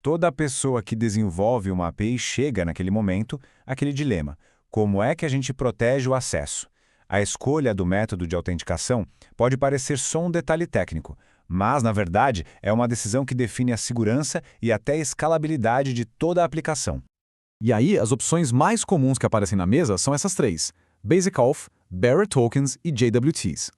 Toda pessoa que desenvolve uma API chega, naquele momento, àquele dilema. Como é que a gente protege o acesso? A escolha do método de autenticação pode parecer só um detalhe técnico, mas, na verdade, é uma decisão que define a segurança e até a escalabilidade de toda a aplicação. E aí, as opções mais comuns que aparecem na mesa são essas três: Basic Auth, Bearer Tokens e JWTs.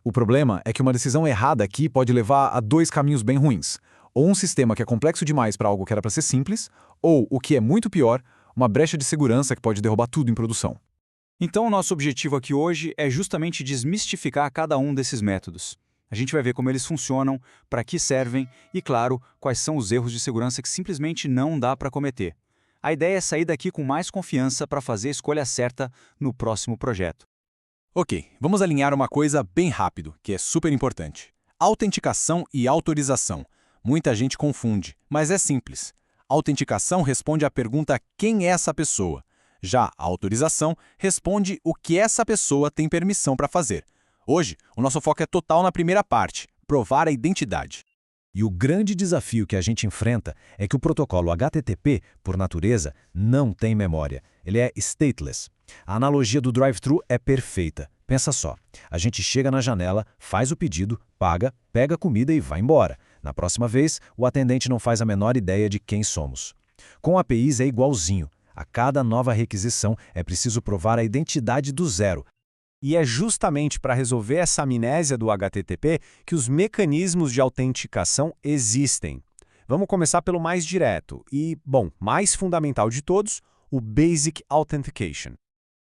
O problema é que uma decisão errada aqui pode levar a dois caminhos bem ruins. Ou um sistema que é complexo demais para algo que era para ser simples, ou, o que é muito pior, uma brecha de segurança que pode derrubar tudo em produção. Então, o nosso objetivo aqui hoje é justamente desmistificar cada um desses métodos. A gente vai ver como eles funcionam, para que servem e, claro, quais são os erros de segurança que simplesmente não dá para cometer. A ideia é sair daqui com mais confiança para fazer a escolha certa no próximo projeto. Ok, vamos alinhar uma coisa bem rápido, que é super importante. Autenticação e autorização. Muita gente confunde, mas é simples. Autenticação responde à pergunta quem é essa pessoa. Já a autorização responde o que essa pessoa tem permissão para fazer. Hoje, o nosso foco é total na primeira parte, provar a identidade. E o grande desafio que a gente enfrenta é que o protocolo HTTP, por natureza, não tem memória. Ele é stateless. A analogia do drive-thru é perfeita. Pensa só, a gente chega na janela, faz o pedido, paga, pega a comida e vai embora. Na próxima vez, o atendente não faz a menor ideia de quem somos. Com APIs é igualzinho. A cada nova requisição é preciso provar a identidade do zero. E é justamente para resolver essa amnésia do HTTP que os mecanismos de autenticação existem. Vamos começar pelo mais direto e, bom, mais fundamental de todos, o Basic Authentication.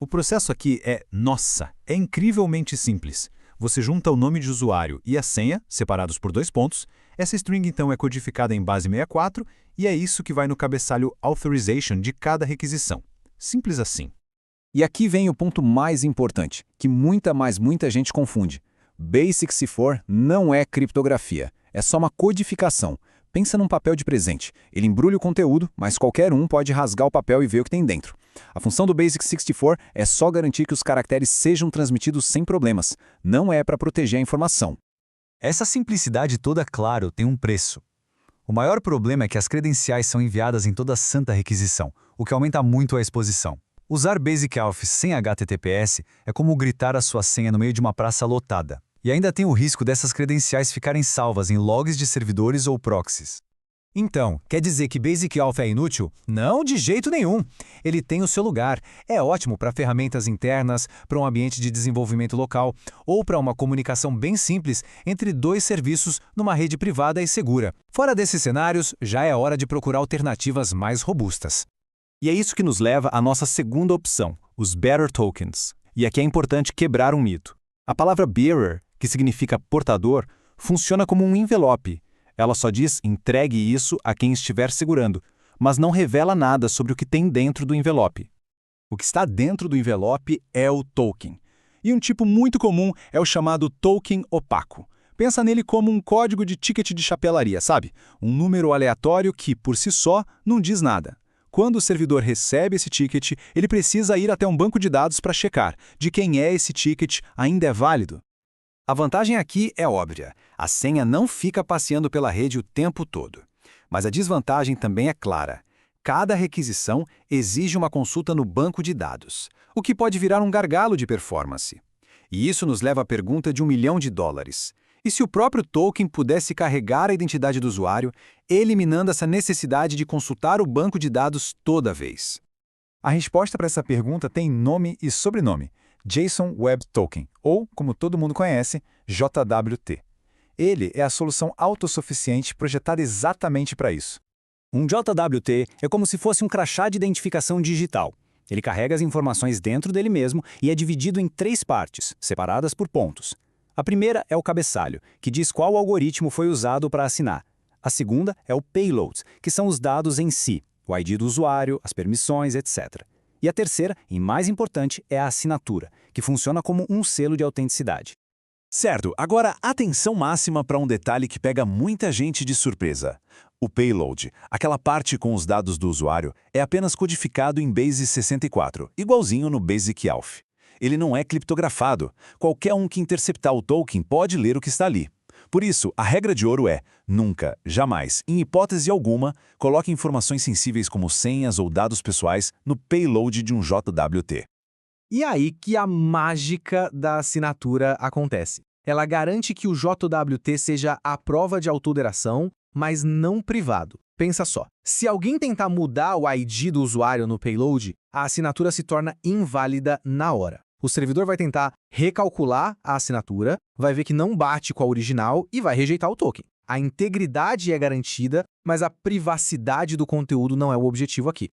O processo aqui é incrivelmente simples. Você junta o nome de usuário e a senha, separados por 2 pontos. Essa string, então, é codificada em base 64 e é isso que vai no cabeçalho Authorization de cada requisição. Simples assim. E aqui vem o ponto mais importante, que muita gente confunde. Basic C4 não é criptografia, é só uma codificação. Pensa num papel de presente. Ele embrulha o conteúdo, mas qualquer um pode rasgar o papel e ver o que tem dentro. A função do Basic 64 é só garantir que os caracteres sejam transmitidos sem problemas. Não é para proteger a informação. Essa simplicidade toda, claro, tem um preço. O maior problema é que as credenciais são enviadas em toda santa requisição, o que aumenta muito a exposição. Usar Basic Auth sem HTTPS é como gritar a sua senha no meio de uma praça lotada. E ainda tem o risco dessas credenciais ficarem salvas em logs de servidores ou proxies. Então, quer dizer que Basic Auth é inútil? Não, de jeito nenhum. Ele tem o seu lugar. É ótimo para ferramentas internas, para um ambiente de desenvolvimento local ou para uma comunicação bem simples entre 2 serviços numa rede privada e segura. Fora desses cenários, já é hora de procurar alternativas mais robustas. E é isso que nos leva à nossa segunda opção, os Bearer Tokens. E aqui é importante quebrar um mito. A palavra bearer, que significa portador, funciona como um envelope. Ela só diz entregue isso a quem estiver segurando, mas não revela nada sobre o que tem dentro do envelope. O que está dentro do envelope é o token. E um tipo muito comum é o chamado token opaco. Pensa nele como um código de ticket de chapelaria, sabe? Um número aleatório que, por si só, não diz nada. Quando o servidor recebe esse ticket, ele precisa ir até um banco de dados para checar de quem é esse ticket, ainda é válido. A vantagem aqui é óbvia. A senha não fica passeando pela rede o tempo todo. Mas a desvantagem também é clara. Cada requisição exige uma consulta no banco de dados, o que pode virar um gargalo de performance. E isso nos leva à pergunta de $1 milhão. E se o próprio token pudesse carregar a identidade do usuário, eliminando essa necessidade de consultar o banco de dados toda vez? A resposta para essa pergunta tem nome e sobrenome: JSON Web Token, ou, como todo mundo conhece, JWT. Ele é a solução autossuficiente projetada exatamente para isso. Um JWT é como se fosse um crachá de identificação digital. Ele carrega as informações dentro dele mesmo e é dividido em 3 partes, separadas por pontos. A primeira é o cabeçalho, que diz qual algoritmo foi usado para assinar. A segunda é o payload, que são os dados em si, o ID do usuário, as permissões, etc. E a terceira, e mais importante, é a assinatura, que funciona como um selo de autenticidade. Certo, agora atenção máxima para um detalhe que pega muita gente de surpresa. O payload, aquela parte com os dados do usuário, é apenas codificado em Base 64, igualzinho no Basic Auth. Ele não é criptografado. Qualquer um que interceptar o token pode ler o que está ali. Por isso, a regra de ouro é: nunca, jamais, em hipótese alguma, coloque informações sensíveis como senhas ou dados pessoais no payload de um JWT. E aí que a mágica da assinatura acontece. Ela garante que o JWT seja a prova de autoderação, mas não privado. Pensa só, se alguém tentar mudar o ID do usuário no payload, a assinatura se torna inválida na hora. O servidor vai tentar recalcular a assinatura, vai ver que não bate com a original e vai rejeitar o token. A integridade é garantida, mas a privacidade do conteúdo não é o objetivo aqui.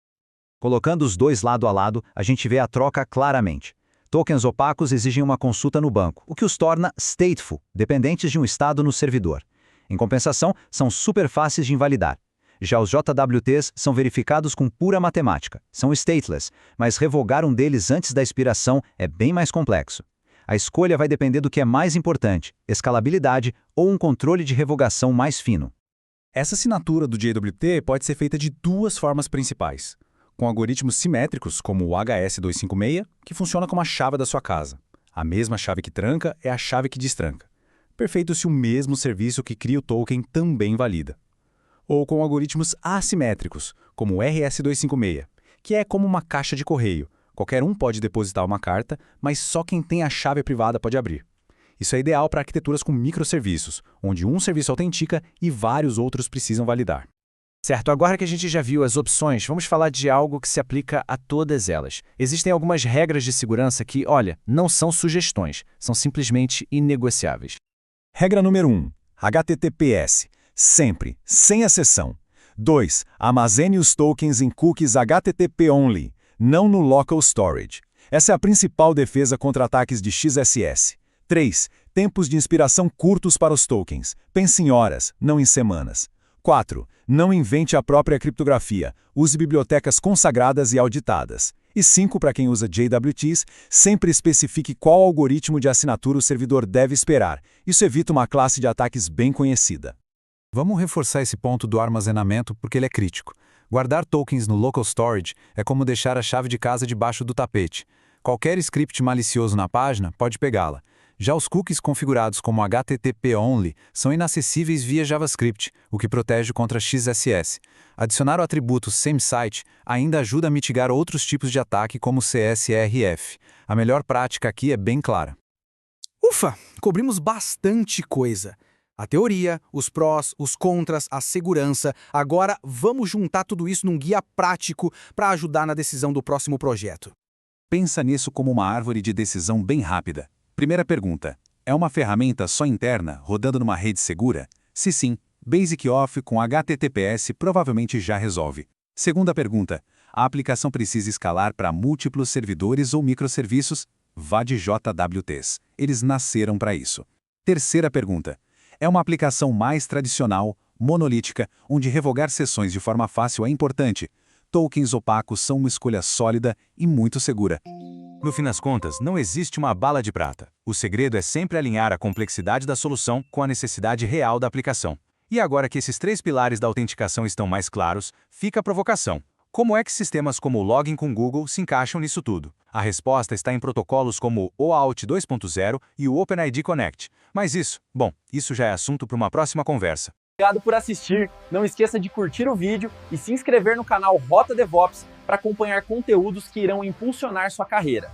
Colocando os dois lado a lado, a gente vê a troca claramente. Tokens opacos exigem uma consulta no banco, o que os torna stateful, dependentes de um estado no servidor. Em compensação, são super fáceis de invalidar. Já os JWTs são verificados com pura matemática, são stateless, mas revogar um deles antes da expiração é bem mais complexo. A escolha vai depender do que é mais importante, escalabilidade ou um controle de revogação mais fino. Essa assinatura do JWT pode ser feita de duas formas principais. Com algoritmos simétricos, como o HS256, que funciona como a chave da sua casa. A mesma chave que tranca é a chave que destranca. Perfeito se o mesmo serviço que cria o token também valida. Ou com algoritmos assimétricos, como o RS256, que é como uma caixa de correio. Qualquer um pode depositar uma carta, mas só quem tem a chave privada pode abrir. Isso é ideal para arquiteturas com microserviços, onde um serviço autentica e vários outros precisam validar. Certo, agora que a gente já viu as opções, vamos falar de algo que se aplica a todas elas. Existem algumas regras de segurança que, olha, não são sugestões, são simplesmente inegociáveis. Regra número 1. HTTPS. Sempre, sem exceção. 2. Armazene os tokens em cookies HTTP only, não no local storage. Essa é a principal defesa contra ataques de XSS. 3. Tempos de inspiração curtos para os tokens. Pense em horas, não em semanas. 4. Não invente a própria criptografia. Use bibliotecas consagradas e auditadas. E 5. Para quem usa JWTs, sempre especifique qual algoritmo de assinatura o servidor deve esperar. Isso evita uma classe de ataques bem conhecida. Vamos reforçar esse ponto do armazenamento porque ele é crítico. Guardar tokens no local storage é como deixar a chave de casa debaixo do tapete. Qualquer script malicioso na página pode pegá-la. Já os cookies configurados como HTTP only são inacessíveis via JavaScript, o que protege contra XSS. Adicionar o atributo SameSite ainda ajuda a mitigar outros tipos de ataque como CSRF. A melhor prática aqui é bem clara. Ufa, cobrimos bastante coisa. A teoria, os prós, os contras, a segurança. Agora vamos juntar tudo isso num guia prático para ajudar na decisão do próximo projeto. Pensa nisso como uma árvore de decisão bem rápida. Primeira pergunta: é uma ferramenta só interna, rodando numa rede segura? Se sim, Basic Auth com HTTPS provavelmente já resolve. Segunda pergunta: a aplicação precisa escalar para múltiplos servidores ou microserviços? Vá de JWTs. Eles nasceram para isso. Terceira pergunta: é uma aplicação mais tradicional, monolítica, onde revogar sessões de forma fácil é importante? Tokens opacos são uma escolha sólida e muito segura. No fim das contas, não existe uma bala de prata. O segredo é sempre alinhar a complexidade da solução com a necessidade real da aplicação. E agora que esses 3 pilares da autenticação estão mais claros, fica a provocação. Como é que sistemas como o Login com Google se encaixam nisso tudo? A resposta está em protocolos como o OAuth 2.0 e o OpenID Connect. Mas isso já é assunto para uma próxima conversa. Obrigado por assistir. Não esqueça de curtir o vídeo e se inscrever no canal Rota DevOps para acompanhar conteúdos que irão impulsionar sua carreira.